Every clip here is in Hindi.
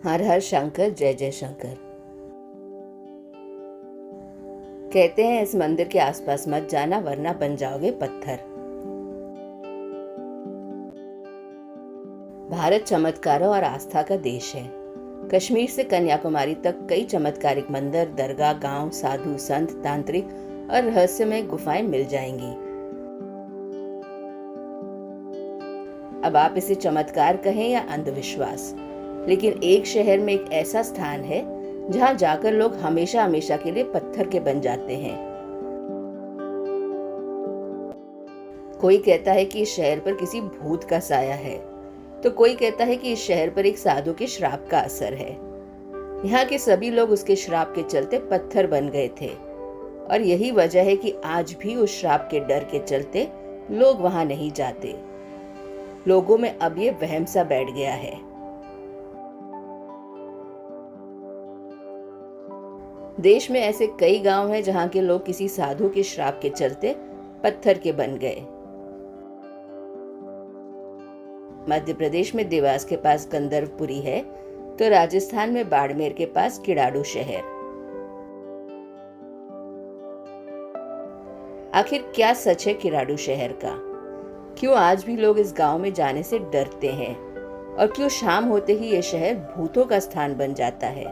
हर हर शंकर, जय जय शंकर। कहते हैं इस मंदिर के आसपास मत जाना वरना बन जाओगे पत्थर। भारत चमत्कारों और आस्था का देश है। कश्मीर से कन्याकुमारी तक कई चमत्कारिक मंदिर, दरगाह, गांव, साधु, संत, तांत्रिक और रहस्यमय गुफाएं मिल जाएंगी। अब आप इसे चमत्कार कहें या अंधविश्वास, लेकिन एक शहर में एक ऐसा स्थान है जहां जाकर लोग हमेशा हमेशा के लिए पत्थर के बन जाते हैं। कोई कहता है कि इस शहर पर किसी भूत का साया है, तो कोई कहता है कि इस शहर पर एक साधु के श्राप का असर है। यहाँ के सभी लोग उसके श्राप के चलते पत्थर बन गए थे और यही वजह है कि आज भी उस श्राप के डर के चलते लोग वहां नहीं जाते। लोगों में अब ये वहम सा बैठ गया है। देश में ऐसे कई गांव हैं जहां के लोग किसी साधु के श्राप के चलते पत्थर के बन गए। मध्य प्रदेश में देवास के पास गंधर्वपुरी है, तो राजस्थान में बाड़मेर के पास किड़ाड़ू शहर। आखिर क्या सच है किड़ाड़ू शहर का? क्यों आज भी लोग इस गांव में जाने से डरते हैं और क्यों शाम होते ही ये शहर भूतों का स्थान बन जाता है?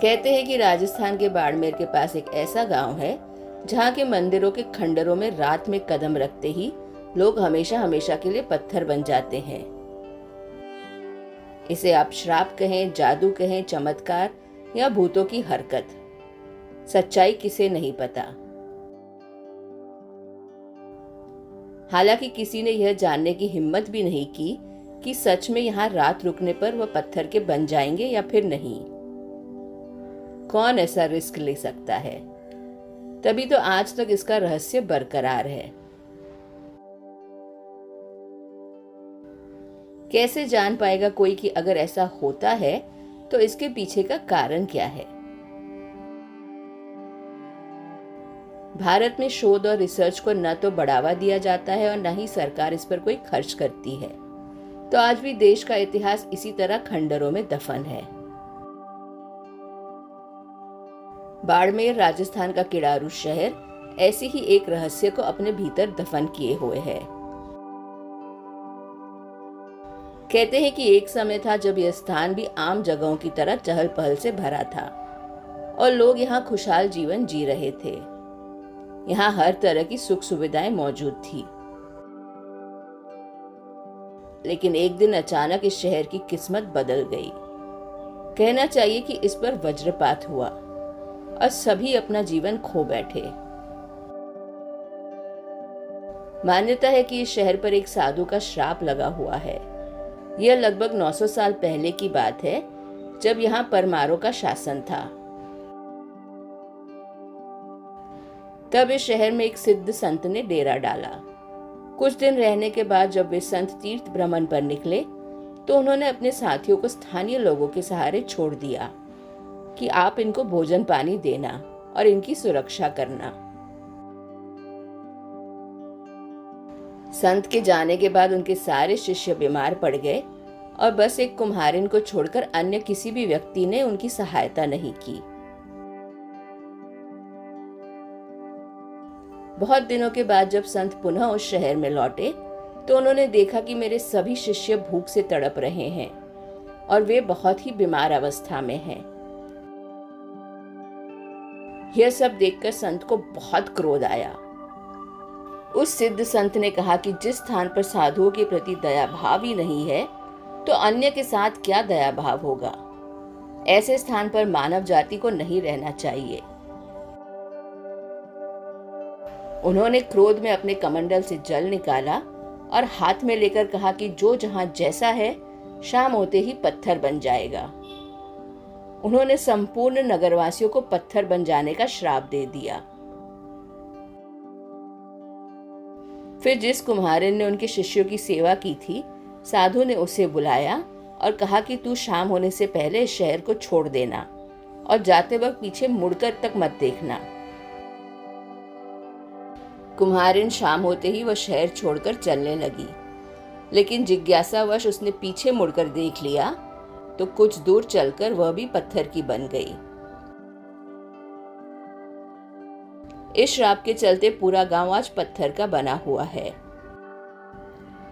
कहते हैं कि राजस्थान के बाड़मेर के पास एक ऐसा गांव है जहां के मंदिरों के खंडरों में रात में कदम रखते ही लोग हमेशा हमेशा के लिए पत्थर बन जाते हैं। इसे आप श्राप कहें, जादू कहें, चमत्कार या भूतों की हरकत, सच्चाई किसे नहीं पता। हालांकि किसी ने यह जानने की हिम्मत भी नहीं की कि सच में यहाँ रात रुकने पर वह पत्थर के बन जाएंगे या फिर नहीं। कौन ऐसा रिस्क ले सकता है? तभी तो आज तक इसका रहस्य बरकरार है। कैसे जान पाएगा कोई कि अगर ऐसा होता है तो इसके पीछे का कारण क्या है? भारत में शोध और रिसर्च को न तो बढ़ावा दिया जाता है और न ही सरकार इस पर कोई खर्च करती है, तो आज भी देश का इतिहास इसी तरह खंडरों में दफन है। बाड़मेर राजस्थान का किड़ारू शहर ऐसे ही एक रहस्य को अपने भीतर दफन किए हुए है। कहते हैं कि एक समय था जब यह स्थान भी आम जगहों की तरह चहल पहल से भरा था और लोग यहाँ खुशहाल जीवन जी रहे थे। यहाँ हर तरह की सुख सुविधाएं मौजूद थी। लेकिन एक दिन अचानक इस शहर की किस्मत बदल गई। कहना चाहिए कि इस पर वज्रपात हुआ और सभी अपना जीवन खो बैठे। मान्यता है कि इस शहर पर एक साधु का श्राप लगा हुआ है। यह लगभग 900 साल पहले की बात है, जब यहाँ परमारों का शासन था। तब इस शहर में एक सिद्ध संत ने डेरा डाला। कुछ दिन रहने के बाद जब वे संत तीर्थ भ्रमण पर निकले तो उन्होंने अपने साथियों को स्थानीय लोगों के सहारे छोड़ दिया कि आप इनको भोजन पानी देना और इनकी सुरक्षा करना। संत के जाने के बाद उनके सारे शिष्य बीमार पड़ गए और बस एक कुम्हारिन को छोड़कर अन्य किसी भी व्यक्ति ने उनकी सहायता नहीं की। बहुत दिनों के बाद जब संत पुनः उस शहर में लौटे तो उन्होंने देखा कि मेरे सभी शिष्य भूख से तड़प रहे हैं और वे बहुत ही बीमार अवस्था में हैं। यह सब देखकर संत को बहुत क्रोध आया। उस सिद्ध संत ने कहा कि जिस स्थान पर साधुओं के प्रति दया भाव ही नहीं है तो अन्य के साथ क्या दया भाव होगा। ऐसे स्थान पर मानव जाति को नहीं रहना चाहिए। उन्होंने क्रोध में अपने कमंडल से जल निकाला और हाथ में लेकर कहा कि जो जहां जैसा है शाम होते ही पत्थर बन जाएगा। उन्होंने संपूर्ण नगरवासियों को पत्थर बन जाने का श्राप दे दिया। फिर जिस कुम्हारिन ने उनके शिष्यों की सेवा की थी, साधु ने उसे बुलाया और कहा कि तू शाम होने से पहले इस शहर को छोड़ देना और जाते वक्त पीछे मुड़कर तक मत देखना। कुम्हारिन शाम होते ही वह शहर छोड़कर चलने लगी। लेकिन जिज्ञासावश उसने पीछे मुड़कर देख लिया तो कुछ दूर चलकर वह भी पत्थर की बन गई। इस श्राप के चलते पूरा गांव आज पत्थर का बना हुआ है।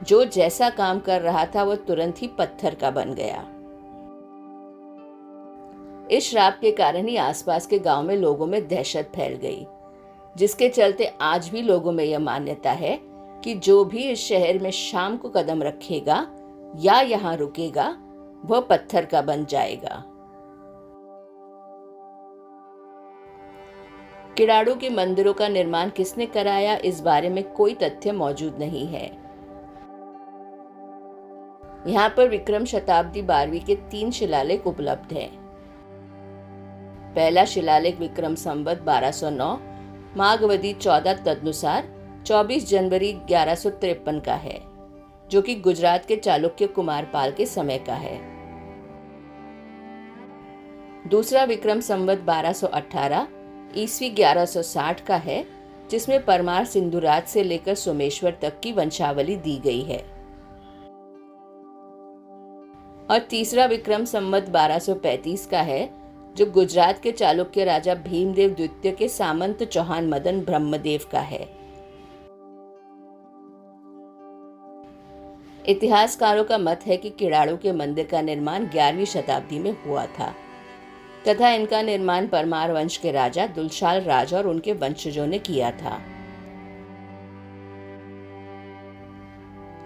जो जैसा काम कर रहा था वह तुरंत ही पत्थर का बन गया। इस श्राप के कारण ही आसपास के गांव में लोगों में दहशत फैल गई, जिसके चलते आज भी लोगों में यह मान्यता है कि जो भी इस शहर में शाम को कदम रखेगा या यहाँ रुकेगा वह पत्थर का बन जाएगा। किड़ाड़ू के मंदिरों का निर्माण किसने कराया, इस बारे में कोई तथ्य मौजूद नहीं है। यहाँ पर विक्रम शताब्दी 12वीं के 3 शिलालेख उपलब्ध हैं। पहला शिलालेख विक्रम संवत 1209 माघवदी 14 तदनुसार 24 जनवरी 1153 का है, जो कि गुजरात के चालुक्य कुमारपाल के समय का है। दूसरा विक्रम संवत 1218 ईस्वी 1160 का है, जिसमें परमार सिंधुराज से लेकर सोमेश्वर तक की वंशावली दी गई है। और तीसरा विक्रम संवत 1235 का है, जो गुजरात के चालुक्य राजा भीमदेव द्वितीय के सामंत चौहान मदन ब्रह्मदेव का है। इतिहासकारों का मत है कि किड़ाड़ू के मंदिर का निर्माण 11वीं शताब्दी में हुआ था तथा इनका निर्माण परमार वंश के राजा दुलशाल राज और उनके वंशजों ने किया था।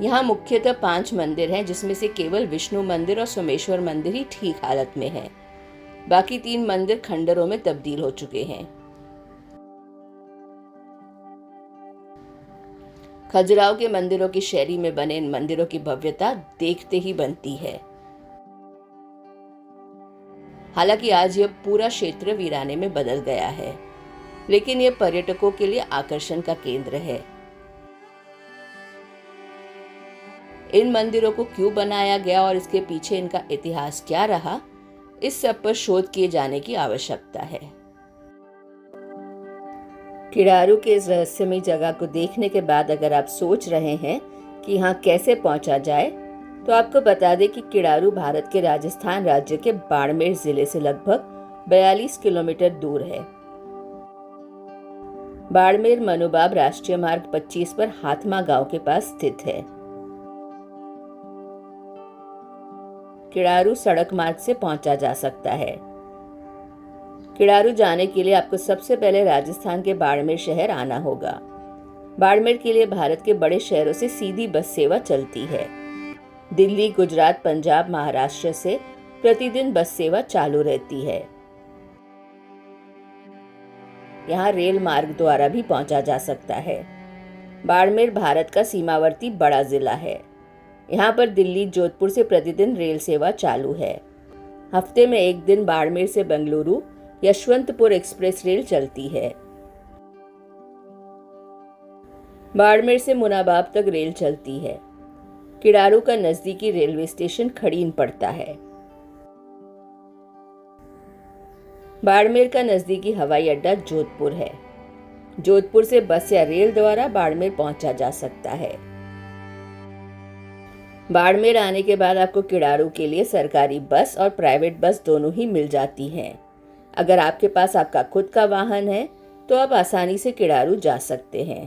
यहाँ मुख्यतः 5 मंदिर हैं, जिसमें से केवल विष्णु मंदिर और सोमेश्वर मंदिर ही ठीक हालत में है। बाकी 3 मंदिर खंडरों में तब्दील हो चुके हैं। खजुराहो के मंदिरों की शैली में बने इन मंदिरों की भव्यता देखते ही बनती है। हालांकि आज यह पूरा क्षेत्र वीराने में बदल गया है, लेकिन यह पर्यटकों के लिए आकर्षण का केंद्र है। इन मंदिरों को क्यों बनाया गया और इसके पीछे इनका इतिहास क्या रहा, इस सब पर शोध किए जाने की आवश्यकता है। किड़ारू के इस रहस्यमयी जगह को देखने के बाद अगर आप सोच रहे हैं कि यहाँ कैसे पहुंचा जाए, तो आपको बता दें कि किड़ारू भारत के राजस्थान राज्य के बाड़मेर जिले से लगभग 42 किलोमीटर दूर है। बाड़मेर मनुबाब राष्ट्रीय मार्ग 25 पर हाथमा गांव के पास स्थित है। किड़ारू सड़क मार्ग से पहुंचा जा सकता है। किड़ारू जाने के लिए आपको सबसे पहले राजस्थान के बाड़मेर शहर आना होगा। बाड़मेर के लिए भारत के बड़े शहरों से सीधी बस सेवा चलती है। दिल्ली, गुजरात, पंजाब, महाराष्ट्र से प्रतिदिन बस सेवा चालू रहती है। यहाँ रेल मार्ग द्वारा भी पहुंचा जा सकता है। बाड़मेर भारत का सीमावर्ती बड़ा जिला है। यहाँ पर दिल्ली, जोधपुर से प्रतिदिन रेल सेवा चालू है। हफ्ते में एक दिन बाड़मेर से बेंगलुरु यशवंतपुर एक्सप्रेस रेल चलती है। बाड़मेर से मुनाबाब तक रेल चलती है। किड़ारू का नजदीकी रेलवे स्टेशन खड़ीन पड़ता है। बाड़मेर का नजदीकी हवाई अड्डा जोधपुर है। जोधपुर से बस या रेल द्वारा बाड़मेर पहुंचा जा सकता है। बाड़मेर आने के बाद आपको किड़ारू के लिए सरकारी बस और प्राइवेट बस दोनों ही मिल जाती हैं। अगर आपके पास आपका खुद का वाहन है तो आप आसानी से किड़ारू जा सकते हैं।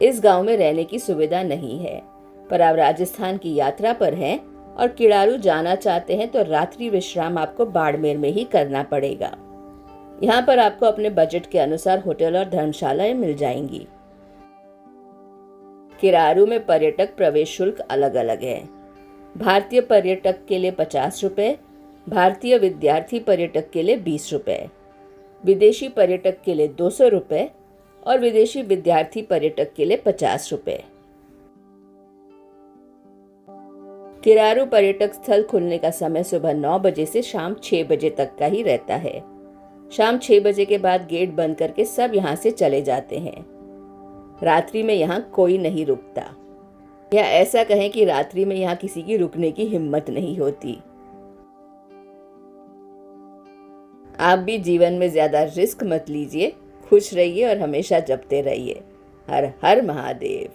इस गांव में रहने की सुविधा नहीं है, पर आप राजस्थान की यात्रा पर हैं और किड़ारू जाना चाहते हैं तो रात्रि विश्राम आपको बाड़मेर में ही करना पड़ेगा। यहाँ पर आपको अपने बजट के अनुसार होटल और धर्मशालाएं मिल जाएंगी। किड़ारू में पर्यटक प्रवेश शुल्क अलग अलग है। भारतीय पर्यटक के लिए 50 रुपये, भारतीय विद्यार्थी पर्यटक के लिए 20 रुपये, विदेशी पर्यटक के लिए 200 रुपये और विदेशी विद्यार्थी पर्यटक के लिए 50 रुपये। किड़ारू पर्यटक स्थल खुलने का समय सुबह 9 बजे से शाम 6 बजे तक का ही रहता है। शाम 6 बजे के बाद गेट बंद करके सब यहाँ से चले जाते हैं। रात्रि में यहाँ कोई नहीं रुकता, या ऐसा कहें कि रात्रि में यहाँ किसी की रुकने की हिम्मत नहीं होती। आप भी जीवन में ज्यादा रिस्क मत लीजिए, खुश रहिए और हमेशा जपते रहिए। हर हर महादेव।